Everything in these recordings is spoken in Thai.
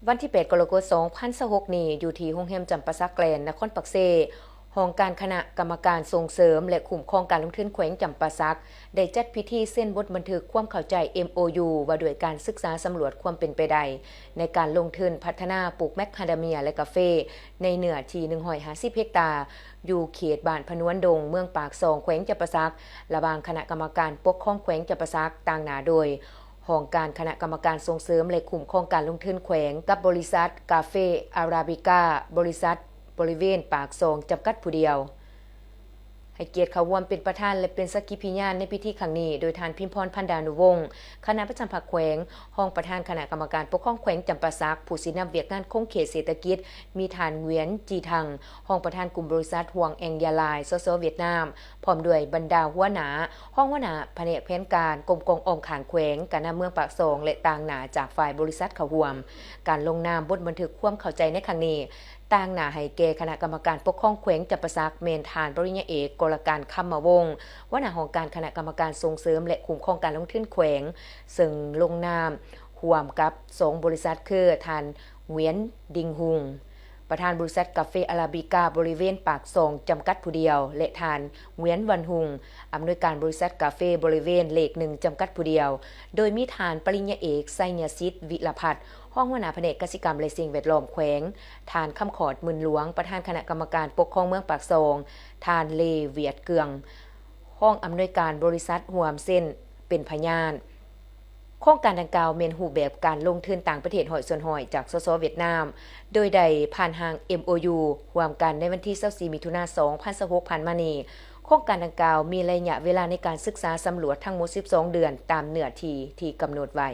วันที่8กรกฎาคม2026นี้อยู่ที่โรงแรมจำปาสักแกลนนครปักเซห้องการคณะกรรมการส่งเสริมและคุ้มครองการลงทุนแขวงจำปาสักได้จัดพิธีเซ็นบทบันทึกความเข้าใจ MOU ว่าด้วยการศึกษาสำรวจความเป็นไปได้ในการลงทุนพัฒนาปลูกแมคคาเดเมียและกาแฟในเนื้อที่150เฮกตาร์อยู่เขตบ้านพนวนดงเมืองปากซองแขวงจำปาสักระหว่างคณะกรรมการปกครองแขวงจำปาสักต่างหน้าโดยห้องการคณะกรรมการส่งเสริมและคุ้มครองการลงทุนแขวงกับบริษัทกาเฟอาราบิก้าบริษัทบริเวณปากซองจำกัดผู้เดียวให้เกียรติเขาร่วมเป็นประธานและเป็นสักขีพยานในพิธีครั้งนี้โดยทานพิมพรพันดานุวงศ์คณะประจำภาคแขวงห้องประธานคณะกรรมการปกครองแขวงจำปาสักผู้สินำเวียกงานคงเขตเศรษฐกิจมีฐานเวียนจีทังห้องประธานกลุ่มบริษัทห่วงแองยาลายสเวียดนามพร้อมด้วยบรรดาหัวหน้าห้องหัวหน้าแผนกแผนการกรมกองออมขางแขวงการนำเมืองปากซองและต่างหน้าจากฝ่ายบริษัทเขาร่วมการลงนามบทบันทึกความเข้าใจในครั้งนี้ต่างหน้าให้แก่คณะกรรมการปกครองแขวงจำปาสักเมนทานปริญญาเอกกรการคำมาวงศ์หัวหน้าของการคณะกรรมการส่งเสริมและคุ้มครองการลงทุนแขวงซึ่งลงนามร่วมกับ2บริษัทคือทานเหวียนดิงหุงประธานบริษัทกาเฟอาราบิก้าบริเวณปากซองจำกัดผู้เดียวและทานเหวียนวันหุงอำนวยการบริษัทกาเฟบริเวณเลข1จำกัดผู้เดียวโดยมีทานปริญญาเอกไซญสิทธิ์วิรพัฒน์ห้องหัวหน้าแผนกกสิกรรมและสิ่งแวดล้อมแขวงทานคำขอดมื่นหลวงประธานคณะกรรมการปกครองเมืองปากซองทานเลเวียดเกืองห้องอำนวยการบริษัทห่วมเส้นเป็นพยานโครงการดังกล่าวเมนรูปแบบการลงทุนต่างประเทศหอยส่วนหอยจากสสเวียดนามโดยได้ผ่านทาง MOU ร่วมกันในวันที่24มิถุนายน2026ผ่านมานี้โครงการดังกล่าวมีระยะเวลาในการศึกษาสำรวจทั้งหมด12เดือนตามเนื้อที่กำหนดไว้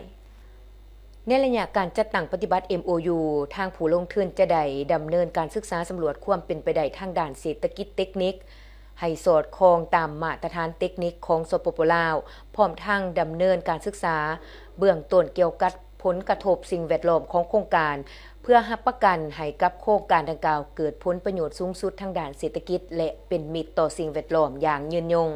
ในระยะการจัดตั้งปฏิบัติ MOU ทางผู้ลงทุนจะได้ดำเนินการศึกษาสำรวจความเป็นไปได้ทางด้านเศรษฐกิจเทคนิคให้สอดคล้องตามมาตรฐานเทคนิคของสปป.ลาวพร้อมทั้งดำเนินการศึกษาเบื้องต้นเกี่ยวกับผลกระทบสิ่งแวดล้อมของโครงการเพื่อรับประกันให้กับโครงการดังกล่าวเกิดผลประโยชน์สูงสุดทางด้านเศรษฐกิจและเป็นมิตรต่อสิ่งแวดล้อมอย่างยืนยง